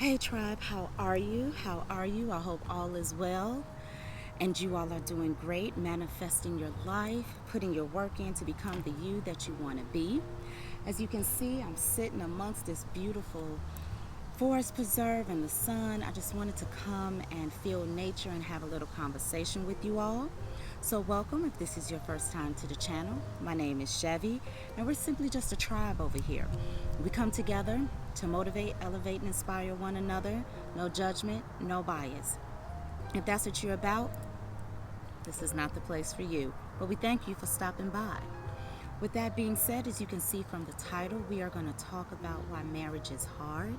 Hey tribe, how are you? How are you? I hope all is well and you all are doing great, manifesting your life, putting your work in to become the you that you want to be. As you can see, I'm sitting amongst this beautiful forest preserve in the sun. I just wanted to come and feel nature and have a little conversation with you all. So welcome if this is your first time to the channel. My name is Chevy and we're simply just a tribe over here. We come together to motivate, elevate, and inspire one another. No judgment, no bias. If that's what you're about, this is not the place for you. But we thank you for stopping by. With that being said, as you can see from the title, we are going to talk about why marriage is hard.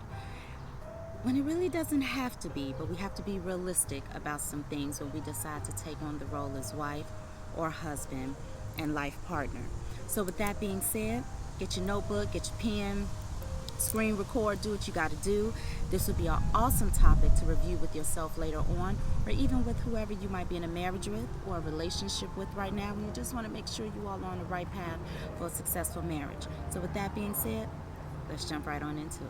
When it really doesn't have to be, but we have to be realistic about some things when we decide to take on the role as wife or husband and life partner. So with that being said, get your notebook, get your pen, screen record, do what you got to do. This would be an awesome topic to review with yourself later on, or even with whoever you might be in a marriage with or a relationship with right now, and you just want to make sure you all are on the right path for a successful marriage. So with that being said, let's jump right on into it.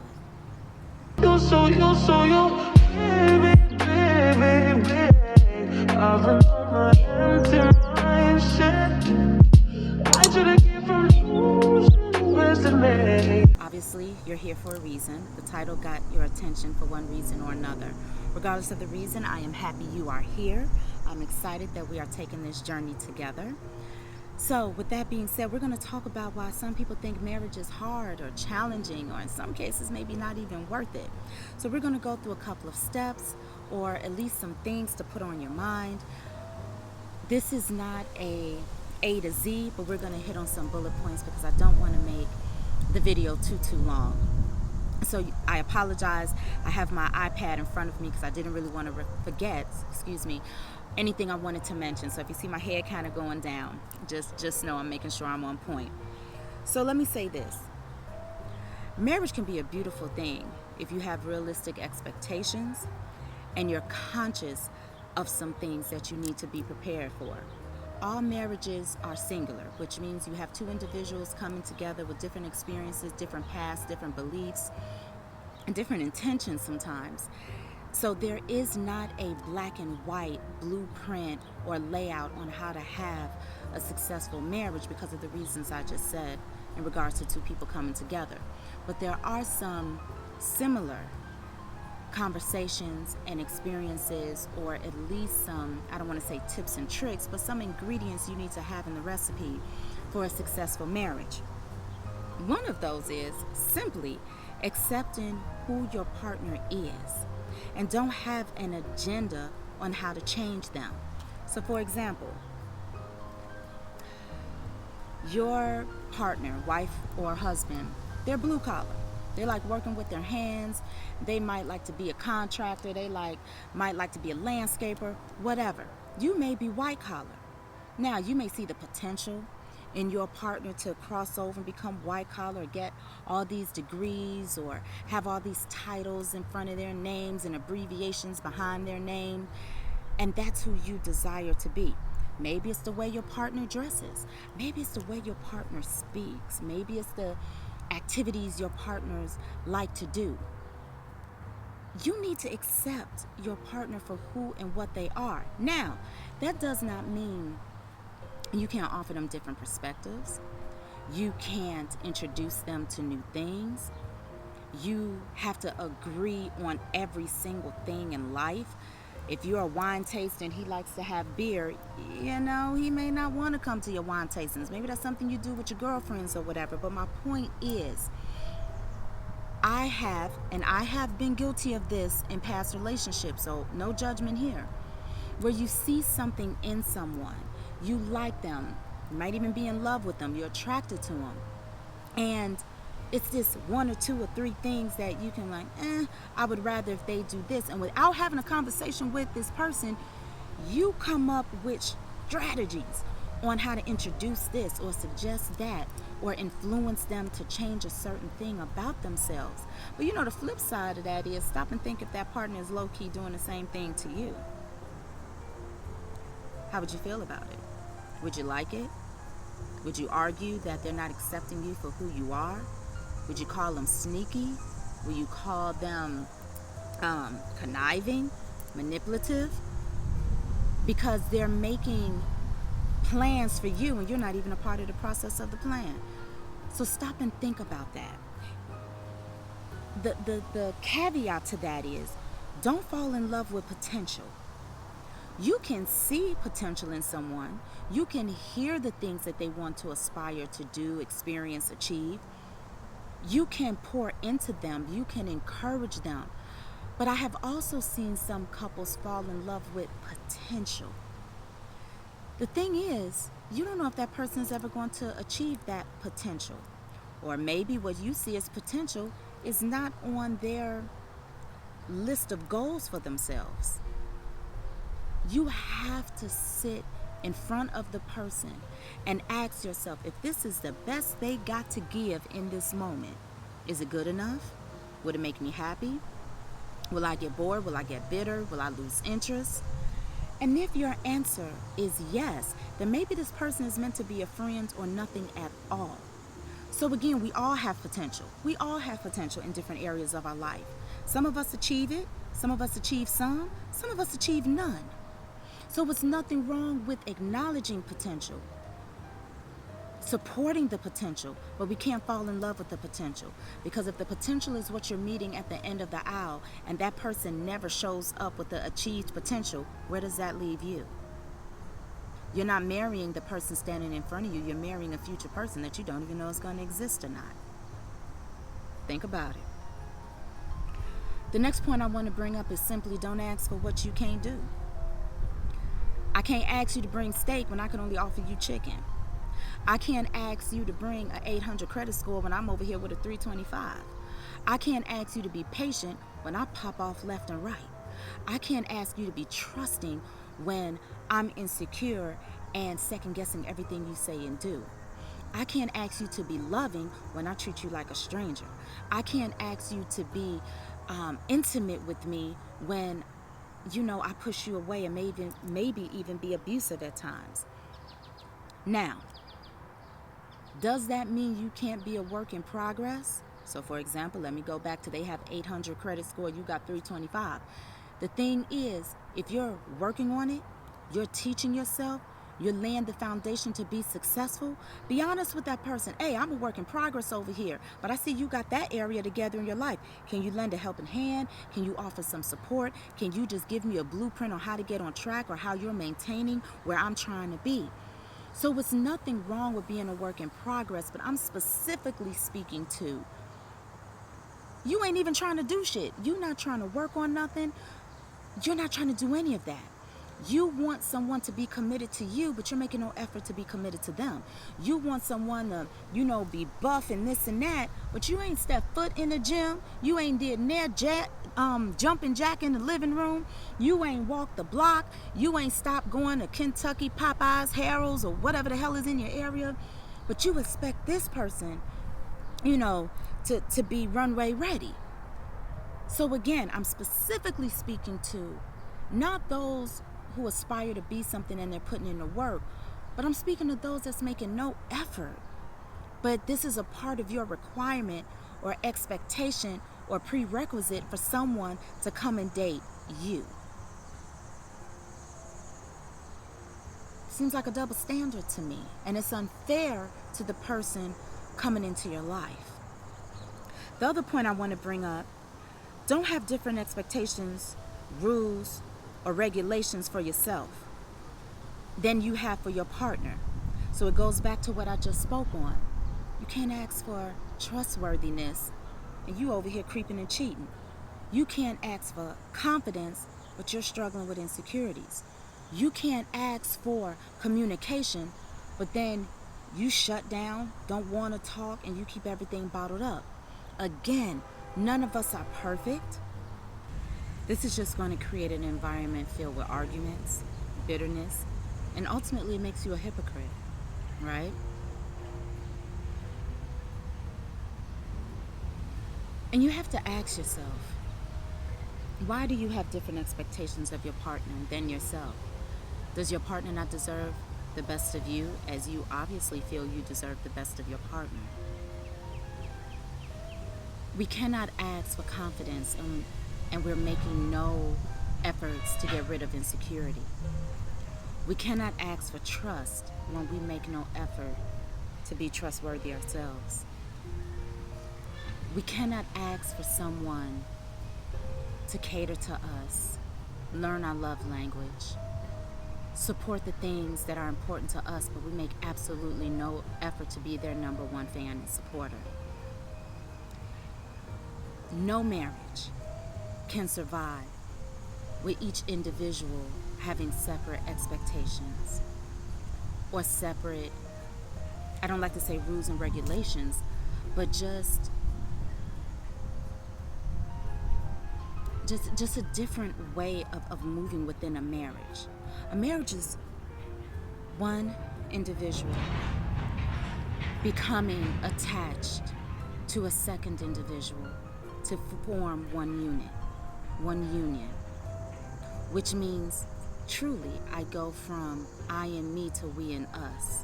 Obviously, you're here for a reason. The title got your attention for one reason or another. Regardless of the reason, I am happy you are here. I'm excited that we are taking this journey together. So with that being said, we're going to talk about why some people think marriage is hard or challenging, or in some cases maybe not even worth it. So we're going to go through a couple of steps, or at least some things to put on your mind. This is not a to Z, but we're going to hit on some bullet points because I don't want to make the video too long. So I apologize. I have my iPad in front of me because I didn't really want to forget, anything I wanted to mention. So if you see my head kind of going down, just know I'm making sure I'm on point. So let me say this. Marriage can be a beautiful thing if you have realistic expectations and you're conscious of some things that you need to be prepared for. All marriages are singular, which means you have two individuals coming together with different experiences, different pasts, different beliefs, and different intentions sometimes. So there is not a black and white blueprint or layout on how to have a successful marriage because of the reasons I just said in regards to two people coming together. But there are some similar conversations and experiences, or at least some, I don't want to say tips and tricks, but some ingredients you need to have in the recipe for a successful marriage. One of those is simply accepting who your partner is and don't have an agenda on how to change them. So for example, your partner, wife or husband, they're blue collar. They like working with their hands. They might like to be a contractor. They might like to be a landscaper, whatever. You may be white collar. Now, you may see the potential in your partner to cross over and become white collar, or get all these degrees, or have all these titles in front of their names and abbreviations behind their name. And that's who you desire to be. Maybe it's the way your partner dresses. Maybe it's the way your partner speaks. Maybe it's the activities your partners like to do. You need to accept your partner for who and what they are. Now, that does not mean you can't offer them different perspectives. You can't introduce them to new things. You have to agree on every single thing in life. If you're a wine taster and he likes to have beer, he may not want to come to your wine tastings. Maybe that's something you do with your girlfriends or whatever. But my point is, I have been guilty of this in past relationships, so no judgment here. Where you see something in someone, you like them, you might even be in love with them, you're attracted to them, and it's this one or two or three things that you can I would rather if they do this. And without having a conversation with this person, you come up with strategies on how to introduce this or suggest that or influence them to change a certain thing about themselves. But the flip side of that is, stop and think if that partner is low-key doing the same thing to you. How would you feel about it? Would you like it? Would you argue that they're not accepting you for who you are? Would you call them sneaky? Will you call them conniving, manipulative, because they're making plans for you and you're not even a part of the process of the plan. So stop and think about that. The caveat to that is, don't fall in love with potential. You can see potential in someone. You can hear the things that they want to aspire to do, experience, achieve. You can pour into them. You can encourage them. But I have also seen some couples fall in love with potential. The thing is, you don't know if that person is ever going to achieve that potential. Or maybe what you see as potential is not on their list of goals for themselves. You have to sit in front of the person and ask yourself, if this is the best they got to give in this moment, is it good enough? Would it make me happy? Will I get bored? Will I get bitter? Will I lose interest? And if your answer is yes, then maybe this person is meant to be a friend or nothing at all. So again, we all have potential. We all have potential in different areas of our life. Some of us achieve it, some of us achieve some of us achieve none. So it's nothing wrong with acknowledging potential, supporting the potential, but we can't fall in love with the potential. Because if the potential is what you're meeting at the end of the aisle and that person never shows up with the achieved potential, where does that leave you? You're not marrying the person standing in front of you. You're marrying a future person that you don't even know is going to exist or not. Think about it. The next point I want to bring up is simply don't ask for what you can't do. I can't ask you to bring steak when I can only offer you chicken. I can't ask you to bring an 800 credit score when I'm over here with a 325. I can't ask you to be patient when I pop off left and right. I can't ask you to be trusting when I'm insecure and second guessing everything you say and do. I can't ask you to be loving when I treat you like a stranger. I can't ask you to be intimate with me when, I push you away and maybe even be abusive at times. Now, does that mean you can't be a work in progress? So for example, let me go back to they have 800 credit score, you got 325. The thing is, if you're working on it, you're teaching yourself, you're laying the foundation to be successful, be honest with that person. Hey, I'm a work in progress over here, but I see you got that area together in your life. Can you lend a helping hand? Can you offer some support? Can you just give me a blueprint on how to get on track or how you're maintaining where I'm trying to be? So it's nothing wrong with being a work in progress, but I'm specifically speaking to, you ain't even trying to do shit. You're not trying to work on nothing. You're not trying to do any of that. You want someone to be committed to you, but you're making no effort to be committed to them. You want someone to, be buff and this and that, but you ain't stepped foot in the gym. You ain't did near jumping jack in the living room. You ain't walked the block. You ain't stopped going to Kentucky, Popeyes, Harold's, or whatever the hell is in your area. But you expect this person, to be runway ready. So again, I'm specifically speaking to not those who aspire to be something and they're putting in the work, but I'm speaking to those that's making no effort. But this is a part of your requirement or expectation or prerequisite for someone to come and date you. Seems like a double standard to me, and it's unfair to the person coming into your life. The other point I want to bring up, don't have different expectations, rules, or regulations for yourself than you have for your partner. So it goes back to what I just spoke on. You can't ask for trustworthiness and you over here creeping and cheating. You can't ask for confidence, but you're struggling with insecurities. You can't ask for communication, but then you shut down, don't want to talk, and you keep everything bottled up. Again, none of us are perfect. This is just going to create an environment filled with arguments, bitterness, and ultimately it makes you a hypocrite, right? And you have to ask yourself, why do you have different expectations of your partner than yourself? Does your partner not deserve the best of you as you obviously feel you deserve the best of your partner? We cannot ask for confidence and and we're making no efforts to get rid of insecurity. We cannot ask for trust when we make no effort to be trustworthy ourselves. We cannot ask for someone to cater to us, learn our love language, support the things that are important to us, but we make absolutely no effort to be their number one fan and supporter. No marriage can survive with each individual having separate expectations or separate, I don't like to say rules and regulations, but just a different way of moving within a marriage. A marriage is one individual becoming attached to a second individual to form one union, which means truly I go from I and me to we and us.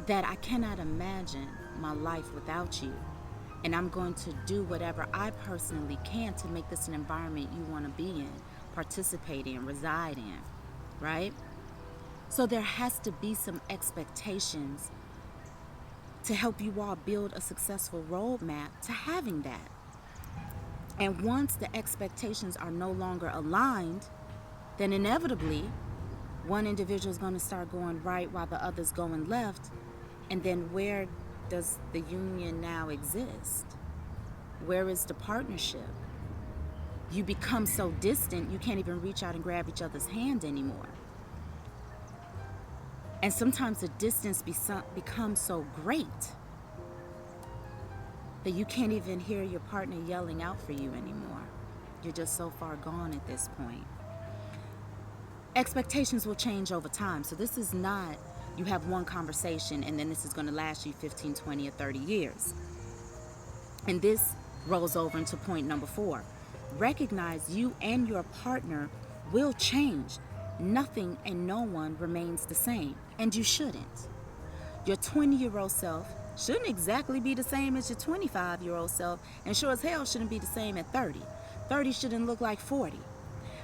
That I cannot imagine my life without you. And I'm going to do whatever I personally can to make this an environment you want to be in, participate in, reside in, right? So there has to be some expectations to help you all build a successful roadmap to having that. And once the expectations are no longer aligned, then inevitably one individual is going to start going right while the other's going left. And then where does the union now exist? Where is the partnership? You become so distant, you can't even reach out and grab each other's hand anymore. And sometimes the distance becomes so great that you can't even hear your partner yelling out for you anymore. You're just so far gone at this point. Expectations will change over time. So this is not you have one conversation and then this is going to last you 15, 20, or 30 years. And this rolls over into point number 4. Recognize you and your partner will change. Nothing and no one remains the same, and you shouldn't. Your 20-year-old self shouldn't exactly be the same as your 25-year-old self, and sure as hell shouldn't be the same at 30. 30 shouldn't look like 40.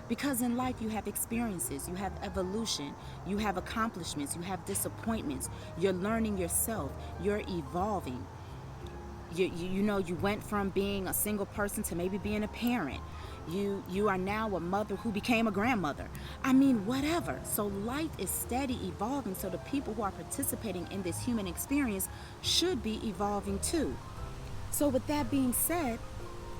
Because in life you have experiences, you have evolution, you have accomplishments, you have disappointments, you're learning yourself, you're evolving. You know, you went from being a single person to maybe being a parent. You are now a mother who became a grandmother. I mean, whatever. So life is steady evolving, so the people who are participating in this human experience should be evolving too. So with that being said,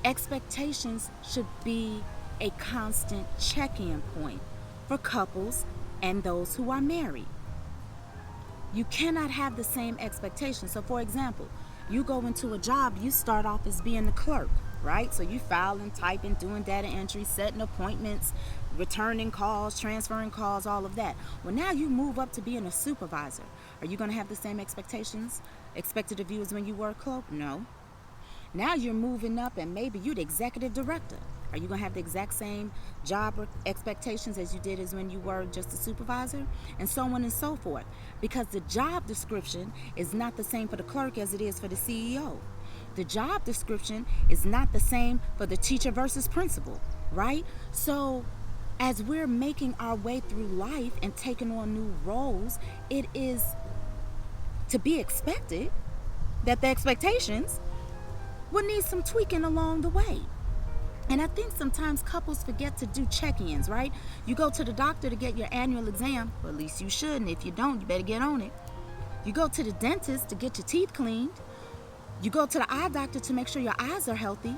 expectations should be a constant check-in point for couples and those who are married. You cannot have the same expectations. So for example, you go into a job, you start off as being the clerk, right? So you filing, typing, doing data entry, setting appointments, returning calls, transferring calls, all of that. Well, now you move up to being a supervisor. Are you going to have the same expectations expected of you as when you were a clerk? No. Now you're moving up and maybe you're the executive director. Are you going to have the exact same job expectations as you did as when you were just a supervisor? And so on and so forth. Because the job description is not the same for the clerk as it is for the CEO. The job description is not the same for the teacher versus principal, right? So as we're making our way through life and taking on new roles, it is to be expected that the expectations will need some tweaking along the way. And I think sometimes couples forget to do check-ins, right? You go to the doctor to get your annual exam, or at least you should, and if you don't, you better get on it. You go to the dentist to get your teeth cleaned. You go to the eye doctor to make sure your eyes are healthy.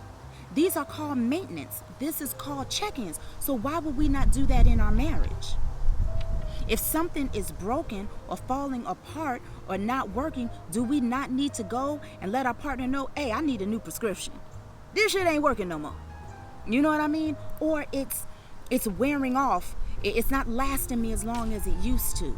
These are called maintenance. This is called check-ins. So why would we not do that in our marriage? If something is broken or falling apart or not working, do we not need to go and let our partner know, hey, I need a new prescription. This shit ain't working no more. You know what I mean? Or it's wearing off. It's not lasting me as long as it used to.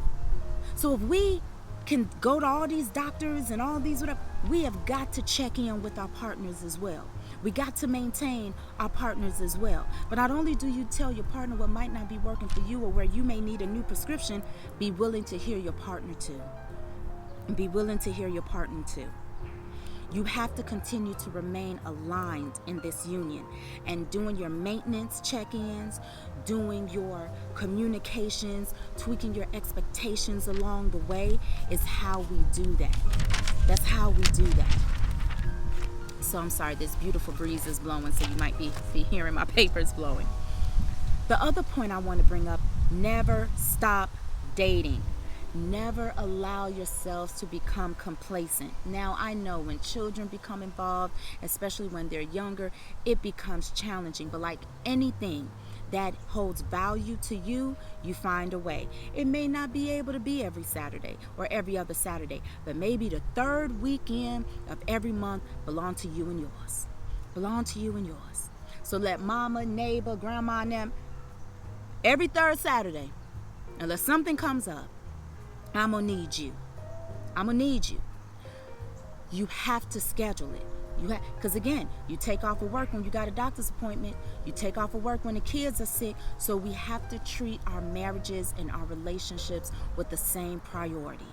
So if we can go to all these doctors and all these whatever, we have got to check in with our partners as well. We got to maintain our partners as well. But not only do you tell your partner what might not be working for you or where you may need a new prescription, be willing to hear your partner too. And be willing to hear your partner too. You have to continue to remain aligned in this union, and doing your maintenance check-ins, doing your communications, tweaking your expectations along the way is how we do that. That's how we do that. So I'm sorry, this beautiful breeze is blowing, so you might be hearing my papers blowing. The other point I want to bring up, never stop dating. Never allow yourselves to become complacent. Now, I know when children become involved, especially when they're younger, it becomes challenging. But like anything that holds value to you, you find a way. It may not be able to be every Saturday or every other Saturday, but maybe the third weekend of every month belong to you and yours. Belong to you and yours. So let mama, neighbor, grandma, and them, every third Saturday, unless something comes up, I'm gonna need you. I'm gonna need you. You have to schedule it. Because again, you take off of work when you got a doctor's appointment. You take off of work when the kids are sick. So we have to treat our marriages and our relationships with the same priority.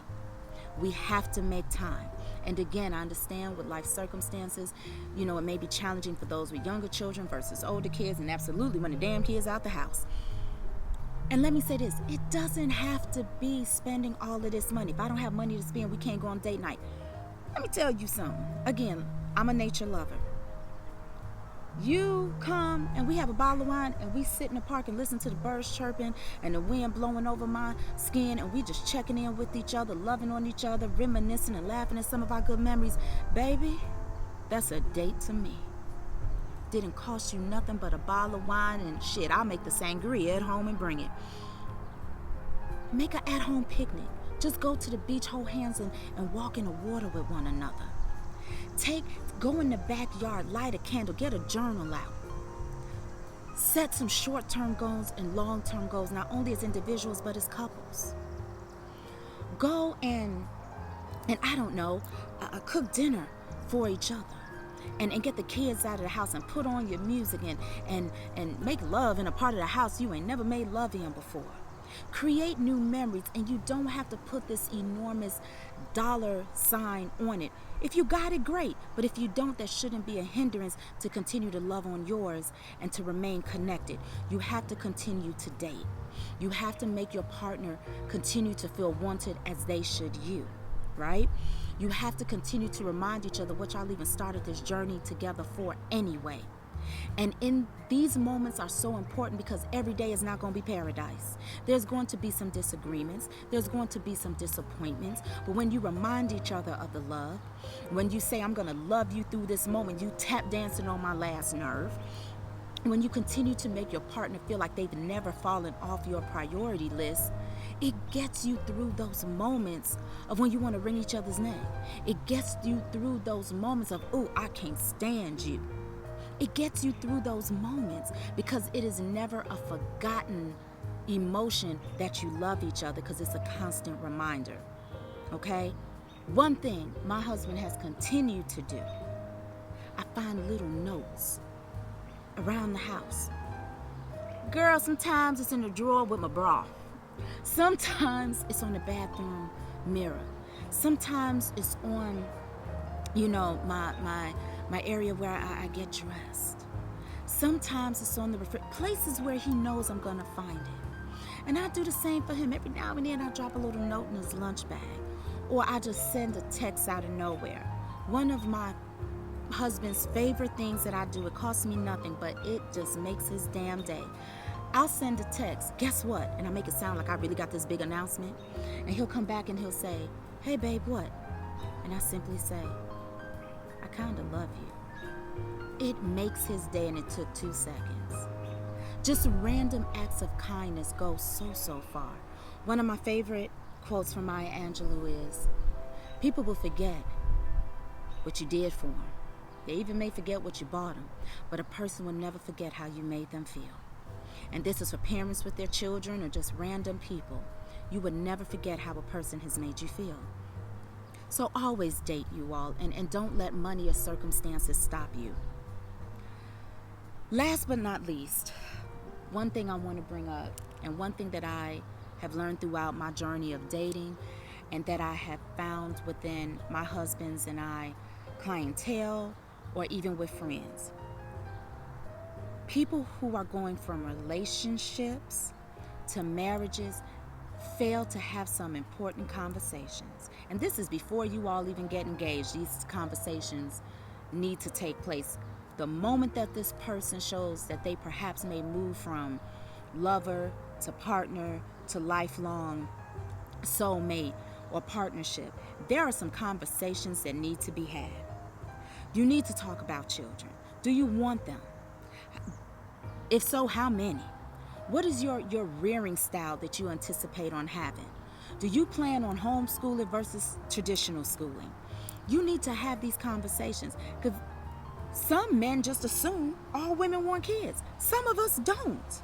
We have to make time. And again, I understand with life circumstances, it may be challenging for those with younger children versus older kids, and absolutely when the damn kids out the house. And let me say this, it doesn't have to be spending all of this money. If I don't have money to spend, we can't go on date night. Let me tell you something. Again, I'm a nature lover. You come and we have a bottle of wine and we sit in the park and listen to the birds chirping and the wind blowing over my skin, and we just checking in with each other, loving on each other, reminiscing and laughing at some of our good memories. Baby, that's a date to me. Didn't cost you nothing but a bottle of wine, and shit, I'll make the sangria at home and bring it. Make an at-home picnic. Just go to the beach, hold hands, and walk in the water with one another. Go in the backyard, light a candle, get a journal out. Set some short-term goals and long-term goals, not only as individuals, but as couples. Go and I don't know, cook dinner for each other. And get the kids out of the house and put on your music and make love in a part of the house you ain't never made love in before. Create new memories, and you don't have to put this enormous dollar sign on it. If you got it, great. But if you don't, that shouldn't be a hindrance to continue to love on yours and to remain connected. You have to continue to date. You have to make your partner continue to feel wanted as they should you, right? You have to continue to remind each other what y'all even started this journey together for anyway. And in these moments are so important because every day is not going to be paradise. There's going to be some disagreements. There's going to be some disappointments. But when you remind each other of the love, when you say, I'm going to love you through this moment, you tap dancing on my last nerve. When you continue to make your partner feel like they've never fallen off your priority list, it gets you through those moments of when you want to wring each other's neck. It gets you through those moments of, oh, I can't stand you. It gets you through those moments because it is never a forgotten emotion that you love each other, because it's a constant reminder, okay? One thing my husband has continued to do, I find little notes around the house. Girl, sometimes it's in the drawer with my bra. Sometimes it's on the bathroom mirror. Sometimes it's on, my area where I get dressed. Sometimes it's on the places where he knows I'm gonna find it. And I do the same for him. Every now and then I drop a little note in his lunch bag, or I just send a text out of nowhere. One of my husband's favorite things that I do, it costs me nothing, but it just makes his damn day. I'll send a text, guess what? And I make it sound like I really got this big announcement. And he'll come back and he'll say, hey babe, what? And I simply say, I kinda love you. It makes his day, and it took 2 seconds. Just random acts of kindness go so far. One of my favorite quotes from Maya Angelou is, people will forget what you did for them. They even may forget what you bought them, but a person will never forget how you made them feel. And this is for parents with their children or just random people. You would never forget how a person has made you feel. So always date, you all, and don't let money or circumstances stop you. Last but not least, one thing I want to bring up, and one thing that I have learned throughout my journey of dating, and that I have found within my husband's and I clientele, or even with friends. People who are going from relationships to marriages fail to have some important conversations. And this is before you all even get engaged. These conversations need to take place. The moment that this person shows that they perhaps may move from lover to partner to lifelong soulmate or partnership, there are some conversations that need to be had. You need to talk about children. Do you want them? If so, how many? What is your rearing style that you anticipate on having? Do you plan on homeschooling versus traditional schooling? You need to have these conversations, because some men just assume all women want kids. Some of us don't.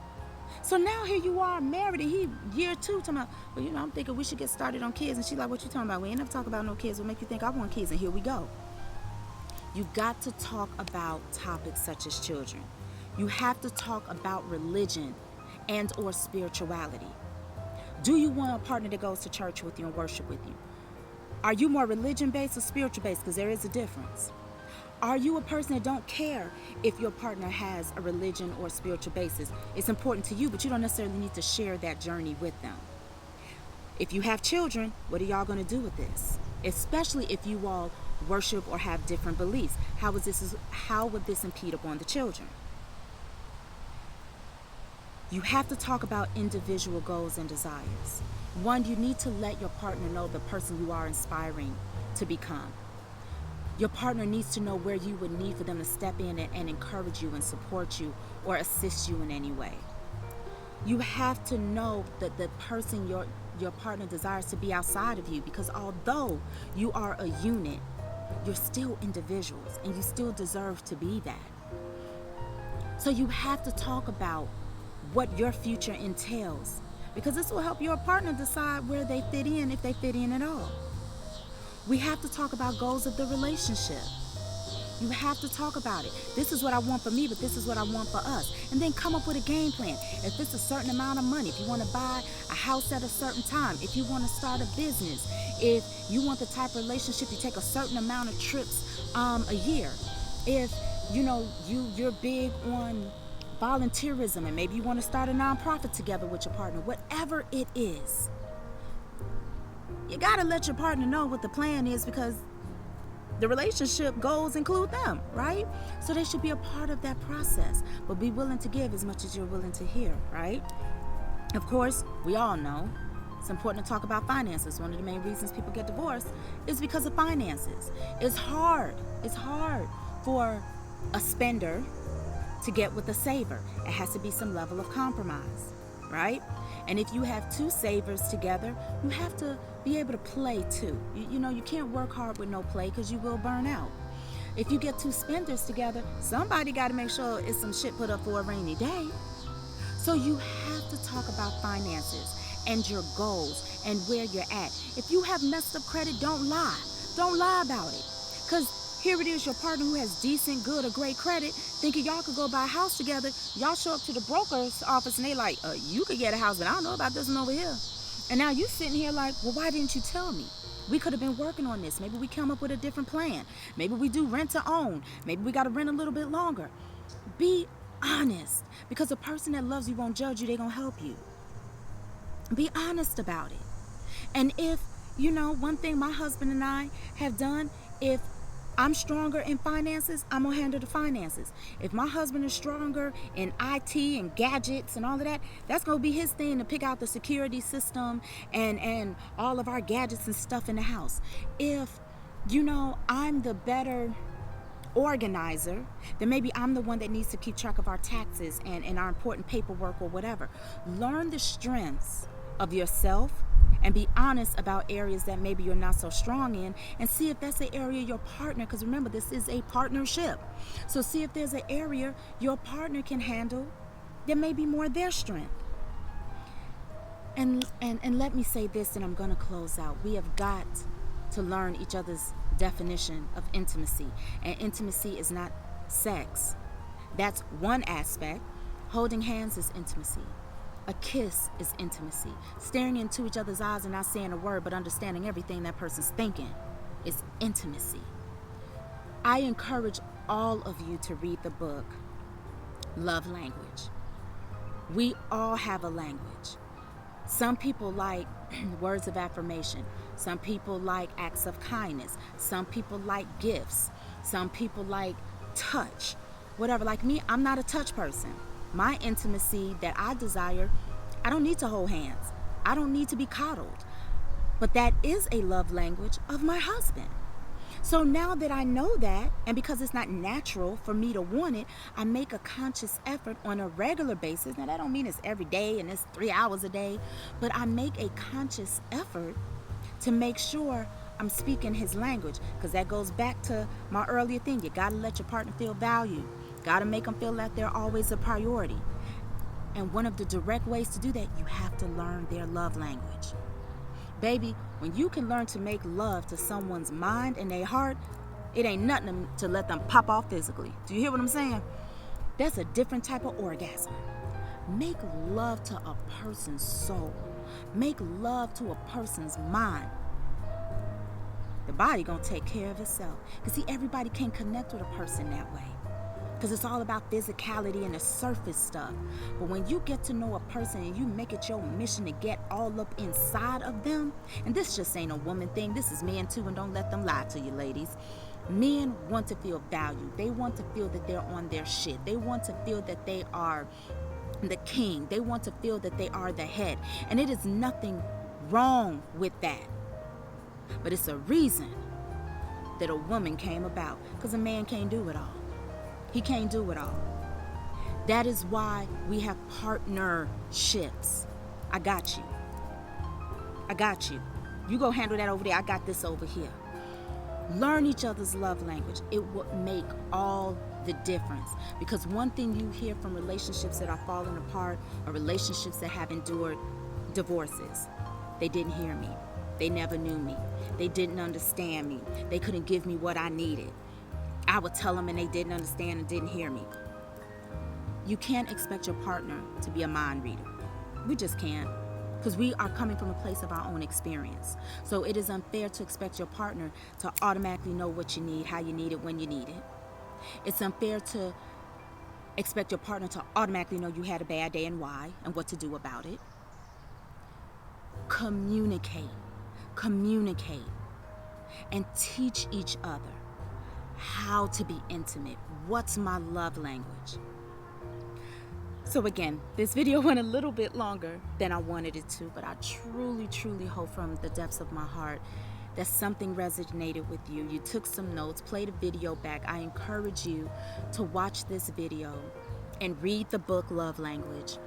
So now here you are married, and he year 2 talking about, well, I'm thinking we should get started on kids. And she's like, what you talking about? We ain't never talk about no kids. What make you think I want kids? And here we go. You got to talk about topics such as children. You have to talk about religion and or spirituality. Do you want a partner that goes to church with you and worship with you? Are you more religion-based or spiritual-based? Because there is a difference. Are you a person that don't care if your partner has a religion or spiritual basis? It's important to you, but you don't necessarily need to share that journey with them. If you have children, what are y'all going to do with this? Especially if you all worship or have different beliefs. How would this impede upon the children? You have to talk about individual goals and desires. One, you need to let your partner know the person you are inspiring to become. Your partner needs to know where you would need for them to step in and encourage you and support you or assist you in any way. You have to know that the person your partner desires to be outside of you, because although you are a unit, you're still individuals and you still deserve to be that. So you have to talk about what your future entails, because this will help your partner decide where they fit in, if they fit in at all. We have to talk about goals of the relationship. You have to talk about it. This is what I want for me, but this is what I want for us. And then come up with a game plan. If it's a certain amount of money, if you want to buy a house at a certain time, if you want to start a business, if you want the type of relationship, you take a certain amount of trips a year. If you're big on volunteerism and maybe you want to start a nonprofit together with your partner, whatever it is, you got to let your partner know what the plan is, because the relationship goals include them, right? So they should be a part of that process, but be willing to give as much as you're willing to hear, right? Of course, we all know it's important to talk about finances. One of the main reasons people get divorced is because of finances. It's hard for a spender to get with a saver. It has to be some level of compromise, right? And if you have two savers together, you have to be able to play too. You can't work hard with no play, because you will burn out. If you get two spenders together, somebody got to make sure it's some shit put up for a rainy day. So you have to talk about finances and your goals and where you're at. If you have messed up credit, don't lie. Don't lie about it. Because here it is, your partner who has decent, good, or great credit, thinking y'all could go buy a house together. Y'all show up to the broker's office and they like, you could get a house, but I don't know about this one over here. And now you sitting here like, well, why didn't you tell me? We could have been working on this. Maybe we come up with a different plan. Maybe we do rent to own. Maybe we got to rent a little bit longer. Be honest, because the person that loves you won't judge you. They're going to help you. Be honest about it. And if, one thing my husband and I have done, if I'm stronger in finances, I'm going to handle the finances. If my husband is stronger in IT and gadgets and all of that, that's going to be his thing to pick out the security system and all of our gadgets and stuff in the house. If, I'm the better organizer, then maybe I'm the one that needs to keep track of our taxes and our important paperwork or whatever. Learn the strengths of yourself and be honest about areas that maybe you're not so strong in, and see if that's an area your partner, because remember, this is a partnership. So see if there's an area your partner can handle that may be more their strength. And let me say this, and I'm going to close out. We have got to learn each other's definition of intimacy. And intimacy is not sex. That's one aspect. Holding hands is intimacy. A kiss is intimacy. Staring into each other's eyes and not saying a word, but understanding everything that person's thinking is intimacy. I encourage all of you to read the book, Love Language. We all have a language. Some people like words of affirmation. Some people like acts of kindness. Some people like gifts. Some people like touch. Whatever. Like me, I'm not a touch person. My intimacy that I desire, I don't need to hold hands. I don't need to be coddled. But that is a love language of my husband. So now that I know that, and because it's not natural for me to want it, I make a conscious effort on a regular basis. Now that don't mean it's every day and it's 3 hours a day, but I make a conscious effort to make sure I'm speaking his language, because that goes back to my earlier thing. You gotta let your partner feel valued. Gotta make them feel that they're always a priority. And one of the direct ways to do that, you have to learn their love language. Baby, when you can learn to make love to someone's mind and their heart, it ain't nothing to let them pop off physically. Do you hear what I'm saying? That's a different type of orgasm. Make love to a person's soul. Make love to a person's mind. The body gonna take care of itself. Because see, everybody can't connect with a person that way. Because it's all about physicality and the surface stuff. But when you get to know a person and you make it your mission to get all up inside of them, and this just ain't a woman thing, this is men too, and don't let them lie to you, ladies. Men want to feel valued. They want to feel that they're on their shit. They want to feel that they are the king. They want to feel that they are the head. And it is nothing wrong with that. But it's a reason that a woman came about, because a man can't do it all. He can't do it all. That is why we have partnerships. I got you. I got you. You go handle that over there. I got this over here. Learn each other's love language. It will make all the difference. Because one thing you hear from relationships that are falling apart or relationships that have endured divorces, they didn't hear me. They never knew me. They didn't understand me. They couldn't give me what I needed. I would tell them and they didn't understand and didn't hear me. You can't expect your partner to be a mind reader. We just can't. Because we are coming from a place of our own experience. So it is unfair to expect your partner to automatically know what you need, how you need it, when you need it. It's unfair to expect your partner to automatically know you had a bad day and why, and what to do about it. Communicate. Communicate. And teach each other how to be intimate. What's my love language? So again, this video went a little bit longer than I wanted it to, but I truly, truly hope from the depths of my heart that something resonated with you. You took some notes, played a video back. I encourage you to watch this video and read the book Love Language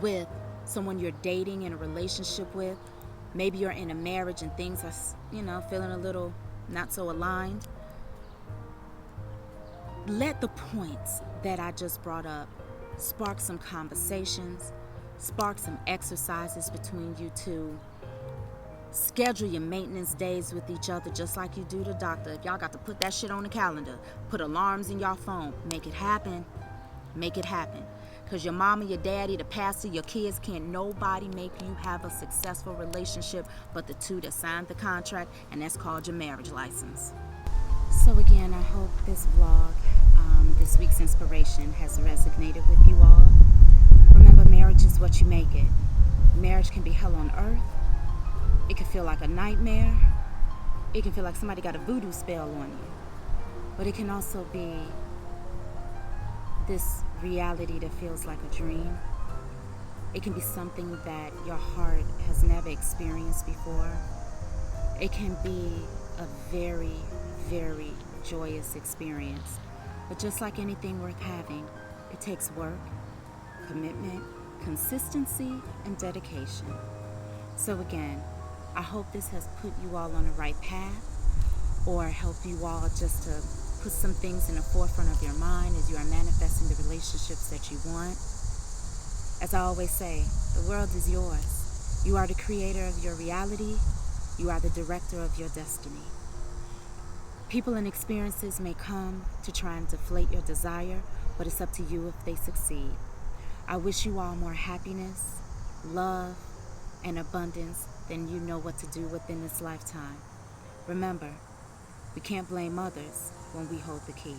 with someone you're dating, in a relationship with. Maybe you're in a marriage and things are, feeling a little not so aligned. Let the points that I just brought up spark some conversations, spark some exercises between you two. Schedule your maintenance days with each other just like you do the doctor. If y'all got to put that shit on the calendar, put alarms in your phone, make it happen. Make it happen. Because your mama, your daddy, the pastor, your kids, can't nobody make you have a successful relationship but the two that signed the contract, and that's called your marriage license. So again, I hope this vlog, this week's inspiration, has resonated with you all. Remember, marriage is what you make it. Marriage can be hell on earth. It can feel like a nightmare. It can feel like somebody got a voodoo spell on you. But it can also be this reality that feels like a dream. It can be something that your heart has never experienced before. It can be a very, very joyous experience. But just like anything worth having, it takes work, commitment, consistency, and dedication. So again, I hope this has put you all on the right path, or help you all just to put some things in the forefront of your mind as you are manifesting the relationships that you want. As I always say, the world is yours. You are the creator of your reality. You are the director of your destiny. People and experiences may come to try and deflate your desire, but it's up to you if they succeed. I wish you all more happiness, love, and abundance than you know what to do within this lifetime. Remember, We can't blame others when we hold the key.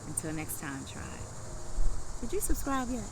Until next time, tribe. Did you subscribe yet?